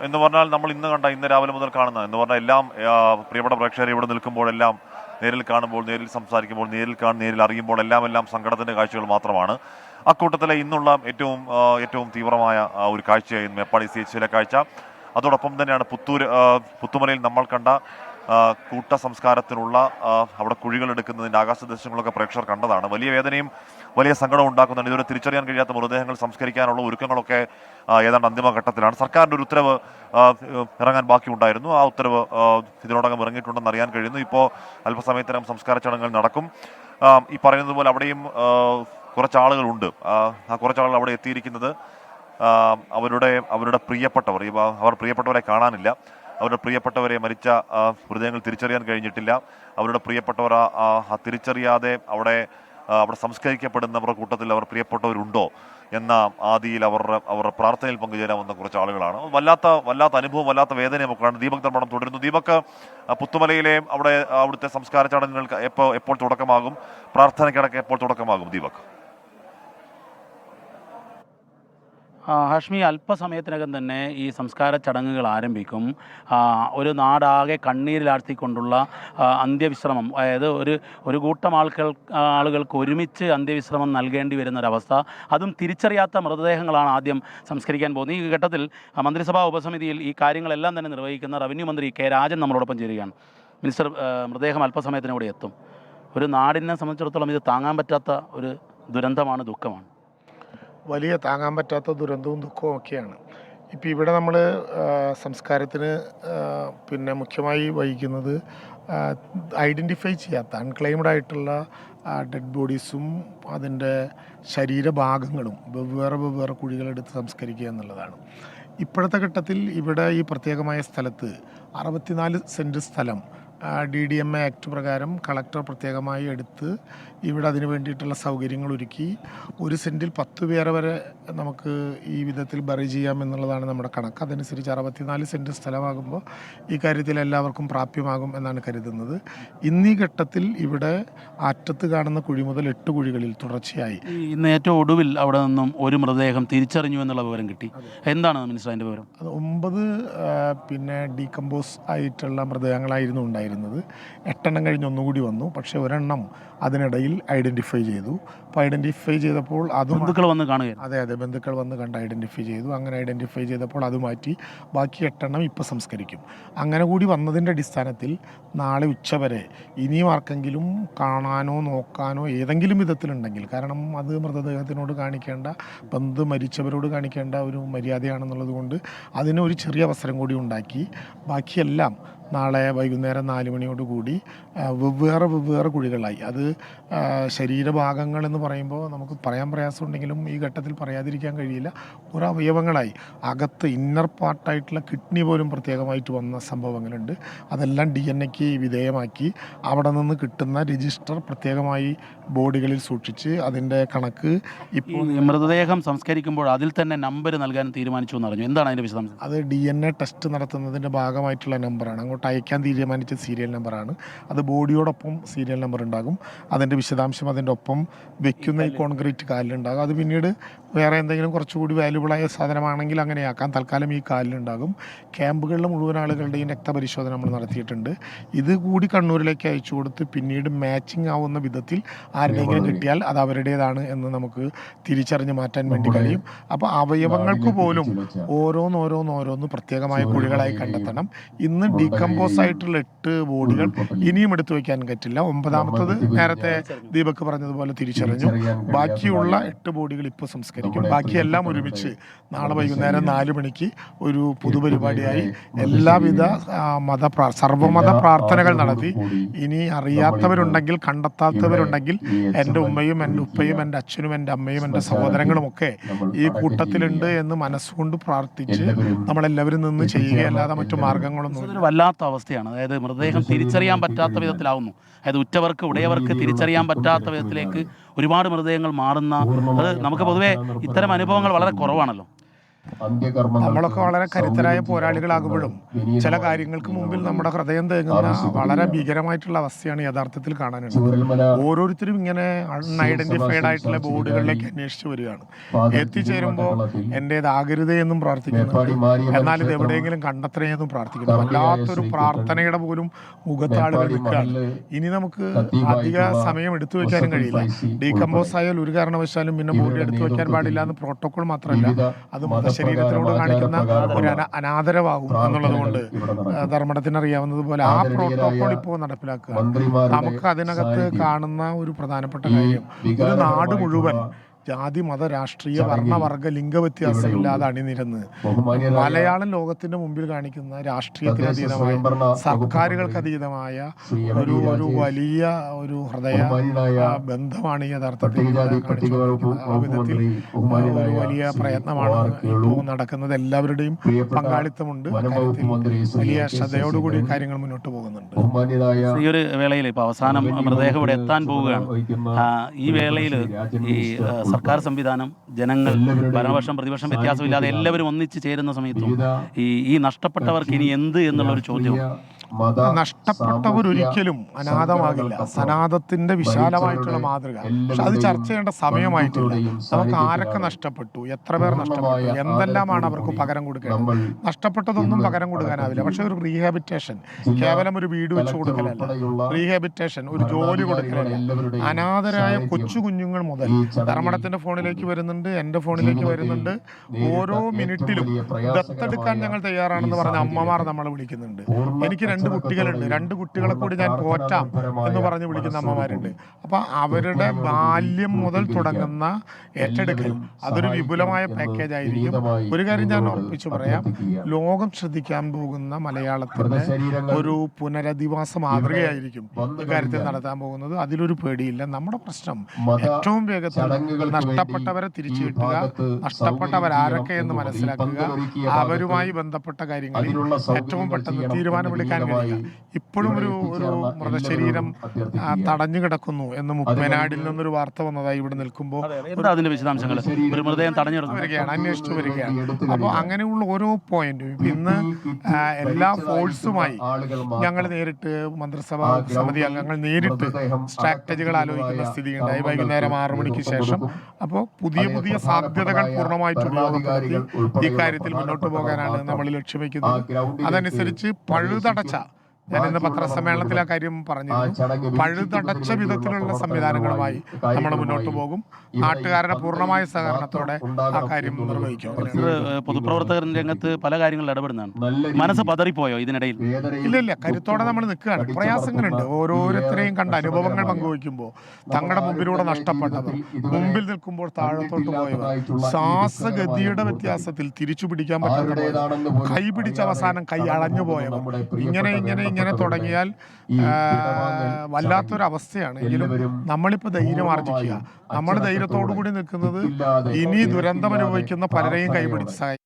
എന്ന് പറഞ്ഞാൽ നമ്മൾ ഇന്ന് രാവിലെ മുതൽ കാണുന്ന എന്ന് പറഞ്ഞാൽ എല്ലാം പ്രിയപ്പെട്ട പ്രേക്ഷകർ ഇവിടെ നിൽക്കുമ്പോഴെല്ലാം നേരിൽ കാണുമ്പോൾ, നേരിൽ സംസാരിക്കുമ്പോൾ, നേരിൽ അറിയുമ്പോൾ എല്ലാം സങ്കടത്തിൻ്റെ കാഴ്ചകൾ മാത്രമാണ്. അക്കൂട്ടത്തിലെ ഇന്നുള്ള ഏറ്റവും തീവ്രമായ ഒരു കാഴ്ചയായിരുന്നു മേപ്പാടി CHലെ കാഴ്ച. അതോടൊപ്പം തന്നെയാണ് പുത്തുമലയിൽ നമ്മൾ കണ്ട കൂട്ട സംസ്കാരത്തിനുള്ള അവിടെ കുഴികളെടുക്കുന്നതിൻ്റെ ആകാശ ദൃശ്യങ്ങളൊക്കെ പ്രേക്ഷകർ കണ്ടതാണ്. വലിയ വേദനയും വലിയ സങ്കടവും ഉണ്ടാക്കുന്നുണ്ട്. ഇതുവരെ തിരിച്ചറിയാൻ കഴിയാത്ത മൃതദേഹങ്ങൾ സംസ്കരിക്കാനുള്ള ഒരുക്കങ്ങളൊക്കെ ഏതാണ്ട് അന്തിമഘട്ടത്തിലാണ്. സർക്കാരിൻ്റെ ഒരു ഉത്തരവ് ഇറങ്ങാൻ ബാക്കിയുണ്ടായിരുന്നു. ആ ഉത്തരവ് ഇതിനോടകം ഇറങ്ങിയിട്ടുണ്ടെന്ന് അറിയാൻ കഴിയുന്നു. ഇപ്പോൾ അല്പസമയത്തിനകം സംസ്കാര ചടങ്ങുകൾ നടക്കും. ഈ പറയുന്നത് പോലെ അവിടെയും കുറച്ചാളുകളുണ്ട്. ആ കുറച്ചാളുകൾ അവിടെ എത്തിയിരിക്കുന്നത് അവരുടെ പ്രിയപ്പെട്ടവർ, അവർ പ്രിയപ്പെട്ടവരെ കാണാനില്ല. അവരുടെ പ്രിയപ്പെട്ടവരെ മരിച്ച മൃതദേഹങ്ങൾ തിരിച്ചറിയാൻ കഴിഞ്ഞിട്ടില്ല. അവരുടെ പ്രിയപ്പെട്ടവർ തിരിച്ചറിയാതെ അവിടെ സംസ്കരിക്കപ്പെടുന്നവരുടെ കൂട്ടത്തിൽ അവർ പ്രിയപ്പെട്ടവരുണ്ടോ എന്ന ആദിയിൽ അവരുടെ പ്രാർത്ഥനയിൽ പങ്കുചേരാൻ വന്ന കുറച്ച് ആളുകളാണ്. വല്ലാത്ത അനുഭവം, വല്ലാത്ത വേദന നമുക്കാണ്. ദീപക് നിർമ്മാണം തുടരുന്നു. ദീപക്, പുത്തുമലയിലെ അവിടുത്തെ സംസ്കാര ചടങ്ങുകൾക്ക് എപ്പോൾ തുടക്കമാകും? പ്രാർത്ഥനയ്ക്കടക്കം എപ്പോൾ തുടക്കമാകും ദീപക്? ഹാഷ്മി, അല്പസമയത്തിനകം തന്നെ ഈ സംസ്കാര ചടങ്ങുകൾ ആരംഭിക്കും. ഒരു നാടാകെ കണ്ണീരിലാഴ്ത്തിക്കൊണ്ടുള്ള അന്ത്യവിശ്രമം, അതായത് ഒരു കൂട്ടം ആളുകൾക്ക് ഒരുമിച്ച് അന്ത്യവിശ്രമം നൽകേണ്ടി വരുന്നൊരവസ്ഥ, അതും തിരിച്ചറിയാത്ത മൃതദേഹങ്ങളാണ് ആദ്യം സംസ്കരിക്കാൻ പോകുന്നത്. ഈ ഘട്ടത്തിൽ മന്ത്രിസഭാ ഉപസമിതിയിൽ ഈ കാര്യങ്ങളെല്ലാം തന്നെ നിർവഹിക്കുന്ന റവന്യൂ മന്ത്രി കെ രാജൻ നമ്മളോടൊപ്പം ചേരുകയാണ്. മിനിസ്റ്റർ, മൃതദേഹം അല്പസമയത്തിനൂടെ എത്തും. ഒരു നാടിനെ സംബന്ധിച്ചിടത്തോളം ഇത് താങ്ങാൻ പറ്റാത്ത ഒരു ദുരന്തമാണ്, ദുഃഖമാണ്. വലിയ താങ്ങാൻ പറ്റാത്ത ദുരന്തവും ദുഃഖവും ഒക്കെയാണ്. ഇപ്പം ഇവിടെ നമ്മൾ സംസ്കാരത്തിന് മുഖ്യമായി വഹിക്കുന്നത് ഐഡൻറ്റിഫൈ ചെയ്യാത്ത അൺക്ലെയിംഡ് ആയിട്ടുള്ള ഡെഡ് ബോഡീസും അതിൻ്റെ ശരീരഭാഗങ്ങളും വെവ്വേറെ കുഴികളെടുത്ത് സംസ്കരിക്കുക എന്നുള്ളതാണ്. ഇപ്പോഴത്തെ ഘട്ടത്തിൽ ഇവിടെ ഈ പ്രത്യേകമായ സ്ഥലത്ത് 64 സെൻറ്റ് സ്ഥലം DDMA ആക്ട് പ്രകാരം കളക്ടർ പ്രത്യേകമായി എടുത്ത് ഇവിടെ അതിന് വേണ്ടിയിട്ടുള്ള സൗകര്യങ്ങൾ ഒരുക്കി 1 സെൻറ്റിൽ 10 പേരെ വരെ നമുക്ക് ഈ വിധത്തിൽ ബറി ചെയ്യാം എന്നുള്ളതാണ് നമ്മുടെ കണക്ക്. അതനുസരിച്ച് 64 സെൻറ്റ് സ്ഥലമാകുമ്പോൾ ഈ കാര്യത്തിൽ എല്ലാവർക്കും പ്രാപ്യമാകും എന്നാണ് കരുതുന്നത്. ഇന്നീ ഘട്ടത്തിൽ ഇവിടെ അറ്റത്ത് കാണുന്ന കുഴി മുതൽ 8 കുഴികളിൽ തുടർച്ചയായി ഇന്ന് ഏറ്റവും ഒടുവിൽ അവിടെ നിന്നും ഒരു മൃതദേഹം തിരിച്ചറിഞ്ഞു എന്നുള്ള വിവരം കിട്ടി. എന്താണ് മിനിസ്റ്റർ അതിൻ്റെ വിവരം? അത് 9 ഡീകമ്പോസ് ആയിട്ടുള്ള മൃതദേഹങ്ങളായിരുന്നു ഉണ്ടായിരുന്നത്. 8 എണ്ണം കഴിഞ്ഞ് ഒന്നുകൂടി വന്നു. പക്ഷേ ഒരെണ്ണം അതിനിടയിൽ ഐഡൻറ്റിഫൈ ചെയ്തു. അപ്പോൾ ഐഡൻറ്റിഫൈ ചെയ്തപ്പോൾ ബന്ധുക്കൾ വന്ന് കാണുക. അതെ, ബന്ധുക്കൾ വന്ന് കണ്ട് ഐഡൻറ്റിഫൈ ചെയ്തു. അങ്ങനെ ഐഡൻറ്റിഫൈ ചെയ്തപ്പോൾ അത് മാറ്റി ബാക്കി 8 എണ്ണം ഇപ്പോൾ സംസ്കരിക്കും. അങ്ങനെ കൂടി വന്നതിൻ്റെ അടിസ്ഥാനത്തിൽ നാളെ ഉച്ചവരെ ഇനിയും ആർക്കെങ്കിലും കാണാനോ നോക്കാനോ ഏതെങ്കിലും വിധത്തിലുണ്ടെങ്കിൽ, കാരണം അത് മൃതദേഹത്തിനോട് കാണിക്കേണ്ട, മരിച്ചവരോട് കാണിക്കേണ്ട ഒരു മര്യാദയാണെന്നുള്ളത് കൊണ്ട് അതിന് ഒരു ചെറിയ അവസരം കൂടി ഉണ്ടാക്കി. ബാക്കിയെല്ലാം നാളെ വൈകുന്നേരം 4 മണിയോടുകൂടി വെവ്വേറെ കുഴികളായി. അത് ശരീരഭാഗങ്ങൾ എന്ന് പറയുമ്പോൾ നമുക്ക് പറയാൻ പ്രയാസമുണ്ടെങ്കിലും ഈ ഘട്ടത്തിൽ പറയാതിരിക്കാൻ കഴിയില്ല. ഓരോ അവയവങ്ങളായി അകത്ത് ഇന്നർ പാർട്ടായിട്ടുള്ള കിഡ്നി പോലും പ്രത്യേകമായിട്ട് വന്ന സംഭവങ്ങളുണ്ട്. അതെല്ലാം DNA വിധേയമാക്കി അവിടെ നിന്ന് കിട്ടുന്ന രജിസ്റ്റർ പ്രത്യേകമായി ബോഡികളിൽ സൂക്ഷിച്ച് അതിൻ്റെ കണക്ക് ഇപ്പോൾ മൃതദേഹം സംസ്കരിക്കുമ്പോൾ അതിൽ തന്നെ നമ്പർ നൽകാൻ തീരുമാനിച്ചു എന്ന് പറഞ്ഞു. എന്താണ് അതിൻ്റെ വിശദാംശം? അത് DNA ടെസ്റ്റ് നടത്തുന്നതിൻ്റെ ഭാഗമായിട്ടുള്ള നമ്പറാണ്. അങ്ങോട്ട് അയക്കാൻ തീരുമാനിച്ച സീരിയൽ നമ്പറാണ്. അത് ബോഡിയോടൊപ്പം സീരിയൽ നമ്പർ ഉണ്ടാകും. അതിൻ്റെ വിശദാംശം അതിൻ്റെ ഒപ്പം വെക്കുന്ന ഈ കോൺക്രീറ്റ് കാലിലുണ്ടാകും. അത് പിന്നീട് വേറെ എന്തെങ്കിലും കുറച്ചുകൂടി വാല്യുബിളായ സാധനമാണെങ്കിൽ അങ്ങനെയാക്കാം. തൽക്കാലം ഈ കാലിലുണ്ടാകും. ക്യാമ്പുകളിലെ മുഴുവൻ ആളുകളുടെയും രക്തപരിശോധന നമ്മൾ നടത്തിയിട്ടുണ്ട്. ഇത് കൂടി കണ്ണൂരിലേക്ക് അയച്ചു കൊടുത്ത് പിന്നീട് മാച്ചിങ് ആവുന്ന വിധത്തിൽ ആരുടെയെങ്കിലും കിട്ടിയാൽ അത് അവരുടേതാണ് എന്ന് നമുക്ക് തിരിച്ചറിഞ്ഞ് മാറ്റാൻ വേണ്ടി കഴിയും. അപ്പോൾ അവയവങ്ങൾക്ക് പോലും ഓരോന്ന് പ്രത്യേകമായ കുഴികളായി കണ്ടെത്തണം. ഇന്ന് ഡീകമ്പോസ് ആയിട്ടുള്ള 8 ബോഡികൾ ഇനിയും എടുത്തു വയ്ക്കാൻ പറ്റില്ല. 9ാമത്തത് നേരത്തെ ദീപക് പറഞ്ഞതുപോലെ തിരിച്ചറിഞ്ഞു. ബാക്കിയുള്ള 8 ബോഡികൾ ഇപ്പോൾ സംസ്കരിക്കും. ബാക്കിയെല്ലാം ഒരുമിച്ച് നാളെ വൈകുന്നേരം 4 മണിക്ക് ഒരു പൊതുപരിപാടിയായി എല്ലാവിധ സർവ്വമത പ്രാർത്ഥനകൾ നടത്തി. ഇനി അറിയാത്തവരുണ്ടെങ്കിൽ, കണ്ടെത്താത്തവരുണ്ടെങ്കിൽ, എൻ്റെ ഉമ്മയും എൻ്റെ ഉപ്പയും എൻ്റെ അച്ഛനും എൻ്റെ അമ്മയും എൻ്റെ സഹോദരങ്ങളും ഒക്കെ ഈ കൂട്ടത്തിലുണ്ട് എന്ന് മനസ്സുകൊണ്ട് പ്രാർത്ഥിച്ച് നമ്മളെല്ലാവരും നിന്ന് ചെയ്യുകയല്ലാതെ മറ്റു മാർഗങ്ങളൊന്നും. വല്ലാത്ത അവസ്ഥയാണ്. അതായത് മൃതദേഹം തിരിച്ചറിയാൻ പറ്റാത്ത വിധത്തിലാവുന്നു. അതായത് ഉറ്റവർക്ക് ഉടയവർക്ക് തിരിച്ചറിയാൻ പറ്റാത്ത വിധത്തിലേക്ക് ഒരുപാട് മൃതദേഹങ്ങൾ മാറുന്ന, അത് നമുക്ക് പൊതുവേ ഇത്തരം അനുഭവങ്ങൾ വളരെ കുറവാണല്ലോ. നമ്മളൊക്കെ വളരെ കരുത്തരായ പോരാളികളാകുമ്പോഴും ചില കാര്യങ്ങൾക്ക് മുമ്പിൽ നമ്മുടെ ഹൃദയം തേങ്ങുന്ന വളരെ ഭീകരമായിട്ടുള്ള അവസ്ഥയാണ് യഥാർത്ഥത്തിൽ കാണാനുള്ളത്. ഓരോരുത്തരും ഇങ്ങനെ അൺഐഡന്റിഫൈഡ് ആയിട്ടുള്ള ബോർഡുകളിലേക്ക് അന്വേഷിച്ച് വരികയാണ്. എത്തിച്ചേരുമ്പോൾ എൻ്റേതാകരുതേ എന്നും പ്രാർത്ഥിക്കുന്നുണ്ട്, എന്നാൽ ഇത് എവിടെയെങ്കിലും കണ്ടെത്തണേ എന്നും പ്രാർത്ഥിക്കുന്നു. വല്ലാത്തൊരു പ്രാർത്ഥനയുടെ പോലും മുഖത്താളുകൾ നിൽക്കുകയാണ്. ഇനി നമുക്ക് അധിക സമയം എടുത്തു വെക്കാനും കഴിയില്ല. ഡീകമ്പോസ് ആയാൽ ഒരു കാരണവശാലും പിന്നെ ബോഡി എടുത്തു വെക്കാൻ പാടില്ല എന്ന് പ്രോട്ടോകോൾ മാത്രമല്ല, അത് മതശരീരത്തിനോട് കാണിക്കുന്ന ഒരു അനാദരവാകും എന്നുള്ളത് കൊണ്ട് ധർമ്മടത്തിന് അറിയാവുന്നതുപോലെ ആ പ്രോട്ടോകോൾ ഇപ്പോൾ നടപ്പിലാക്കുക. നമുക്ക് അതിനകത്ത് കാണുന്ന ഒരു പ്രധാനപ്പെട്ട കാര്യം, ഒരു നാട് മുഴുവൻ ജാതി മത രാഷ്ട്രീയ വർണ്ണവർഗ ലിംഗവ്യത്യാസമില്ലാതെ അണിനിരന്ന് മലയാളം ലോകത്തിന്റെ മുമ്പിൽ കാണിക്കുന്ന രാഷ്ട്രീയത്തിനതീതമായ സർക്കാരുകൾക്ക് അതീതമായ ഒരു വലിയ ഒരു ഹൃദയ ബന്ധമാണ് ഈ യഥാർത്ഥത്തിൽ ആ വിധത്തിൽ ഒരു വലിയ പ്രയത്നമാണ് ഇപ്പോൾ നടക്കുന്നത്. എല്ലാവരുടെയും പങ്കാളിത്തമുണ്ട്. വലിയ ശ്രദ്ധയോടുകൂടി കാര്യങ്ങൾ മുന്നോട്ട് പോകുന്നുണ്ട്. ഈ ഒരു വേളയിൽ ഇപ്പോൾ അവസാനം മൃതദേഹം ഇവിടെ എത്താൻ പോവുകയാണ്. ഈ വേളയിൽ ഈ സർക്കാർ സംവിധാനം, ജനങ്ങൾ, ഭരണപക്ഷം പ്രതിപക്ഷം വ്യത്യാസമില്ലാതെ എല്ലാവരും ഒന്നിച്ച് ചേരുന്ന സമയത്തും ഈ നഷ്ടപ്പെട്ടവർക്ക് ഇനി എന്ത് എന്നുള്ളൊരു ചോദ്യം. നഷ്ടപ്പെട്ടവർ ഒരിക്കലും അനാഥമാകില്ല. സനാതത്തിന്റെ വിശാലമായിട്ടുള്ള മാതൃക, പക്ഷെ അത് ചർച്ച ചെയ്യേണ്ട സമയമായിട്ടില്ല. നമുക്ക് ആരൊക്കെ നഷ്ടപ്പെട്ടു, എത്ര പേർ നഷ്ടപ്പെട്ടു, എന്തെല്ലാമാണ് അവർക്ക് പകരം കൊടുക്കേണ്ടത്. നഷ്ടപ്പെട്ടതൊന്നും പകരം കൊടുക്കാനാവില്ല, പക്ഷെ ഒരു റീഹാബിറ്റേഷൻ, കേവലം ഒരു വീട് വെച്ച് കൊടുക്കലല്ല, റീഹാബിറ്റേഷൻ ഒരു ജോലി കൊടുക്കലല്ല. അനാഥരായ കൊച്ചു കുഞ്ഞുങ്ങൾ മുതൽ ധർമ്മടത്തിന്റെ ഫോണിലേക്ക് വരുന്നുണ്ട്, എൻ്റെ ഫോണിലേക്ക് വരുന്നുണ്ട്. ഓരോ മിനിറ്റിലും ദത്തെടുക്കാൻ ഞങ്ങൾ തയ്യാറാണെന്ന് പറഞ്ഞ അമ്മമാർ നമ്മളെ വിളിക്കുന്നുണ്ട്. എനിക്ക് 2 കുട്ടികളുണ്ട്, 2 കുട്ടികളെ കൂടി ഞാൻ പോറ്റാം എന്ന് പറഞ്ഞ് വിളിക്കുന്ന അമ്മമാരുണ്ട്. അപ്പൊ അവരുടെ ബാല്യം മുതൽ തുടങ്ങുന്ന ഏറ്റെടുക്കൽ അതൊരു വിപുലമായ പാക്കേജ് ആയിരിക്കും. ഒരു കാര്യം ഞാൻ ഉറപ്പിച്ചു പറയാം, ലോകം ശ്രദ്ധിക്കാൻ പോകുന്ന മലയാളത്തിന്റെ ഒരു പുനരധിവാസ മാതൃകയായിരിക്കും ഇക്കാര്യത്തിൽ നടത്താൻ പോകുന്നത്. അതിലൊരു പേടിയില്ല. നമ്മുടെ പ്രശ്നം ഏറ്റവും വേഗത്തിൽ നഷ്ടപ്പെട്ടവരെ തിരിച്ചു കിട്ടുക, നഷ്ടപ്പെട്ടവരാരൊക്കെ എന്ന് മനസ്സിലാക്കുക, അവരുമായി ബന്ധപ്പെട്ട കാര്യങ്ങളിൽ ഏറ്റവും പെട്ടെന്ന് തീരുമാനമെടുക്കാൻ കഴിയുക. ഇപ്പോഴും ഒരു മൃതശരീരം തടഞ്ഞു കിടക്കുന്നു എന്ന് മുപ്പനാടിൽ നിന്നൊരു വാർത്ത വന്നതായി ഇവിടെ നിൽക്കുമ്പോൾ അതിന്റെ വിശദാംശങ്ങൾ ഒരു മൃതദേഹം തടഞ്ഞു വരികയാണ്, അന്വേഷിച്ചു വരികയാണ്. അപ്പോൾ അങ്ങനെയുള്ള ഓരോ പോയിന്റും ഇന്ന് എല്ലാ ഫോഴ്സുമായി ഞങ്ങൾ നേരിട്ട് മന്ത്രിസഭാ സമിതി അംഗങ്ങൾ നേരിട്ട് സ്ട്രാറ്റജികൾ ആലോചിക്കുന്ന സ്ഥിതിയുണ്ടായി വൈകുന്നേരം 6 മണിക്ക് ശേഷം. അപ്പോൾ പുതിയ സാധ്യതകൾ പൂർണ്ണമായിട്ട് ഉപയോഗപ്പെടുത്തി ഇക്കാര്യത്തിൽ മുന്നോട്ട് പോകാനാണ് നമ്മൾ ലക്ഷ്യം വയ്ക്കുന്നത്. അതനുസരിച്ച് പഴുതടച്ച, ഞാൻ ഇന്ന് പത്രസമ്മേളനത്തിൽ ആ കാര്യം പറഞ്ഞിരുന്നു, പഴുതടച്ച വിധത്തിലുള്ള സംവിധാനങ്ങളുമായി നമ്മൾ മുന്നോട്ട് പോകും. നാട്ടുകാരുടെ പൂർണ്ണമായ സഹകരണത്തോടെ ആ കാര്യം നിർവഹിക്കും. പൊതുപ്രവർത്തകർ രംഗത്ത് പല കാര്യങ്ങളിൽ ഇടപെടുന്നതാണ്. മനസ്സ് പതറിപ്പോയോ ഇതിനിടയിൽ? ഇല്ല, കരുത്തോടെ നമ്മൾ നിൽക്കുകയാണ്. പ്രയാസങ്ങളുണ്ട്. ഓരോരുത്തരെയും കണ്ട അനുഭവങ്ങൾ പങ്കുവയ്ക്കുമ്പോൾ തങ്ങളുടെ മുമ്പിലൂടെ നഷ്ടപ്പെട്ടവർ, മുമ്പിൽ നിൽക്കുമ്പോൾ താഴത്തോട്ട് പോയവർ, ശ്വാസഗതിയുടെ വ്യത്യാസത്തിൽ തിരിച്ചു പിടിക്കാൻ പറ്റാത്ത, കൈ പിടിച്ച അവസാനം കൈ അളഞ്ഞു പോയവർ, ഇങ്ങനെ തുടങ്ങിയാൽ വല്ലാത്തൊരവസ്ഥയാണ്. എങ്കിലും നമ്മളിപ്പോൾ ധൈര്യം ആർജിക്കുക. നമ്മൾ ധൈര്യത്തോടു കൂടി നിൽക്കുന്നത് ഇനി ദുരന്തം അനുഭവിക്കുന്ന പലരെയും കൈപിടിച്ച് സഹായിക്കും.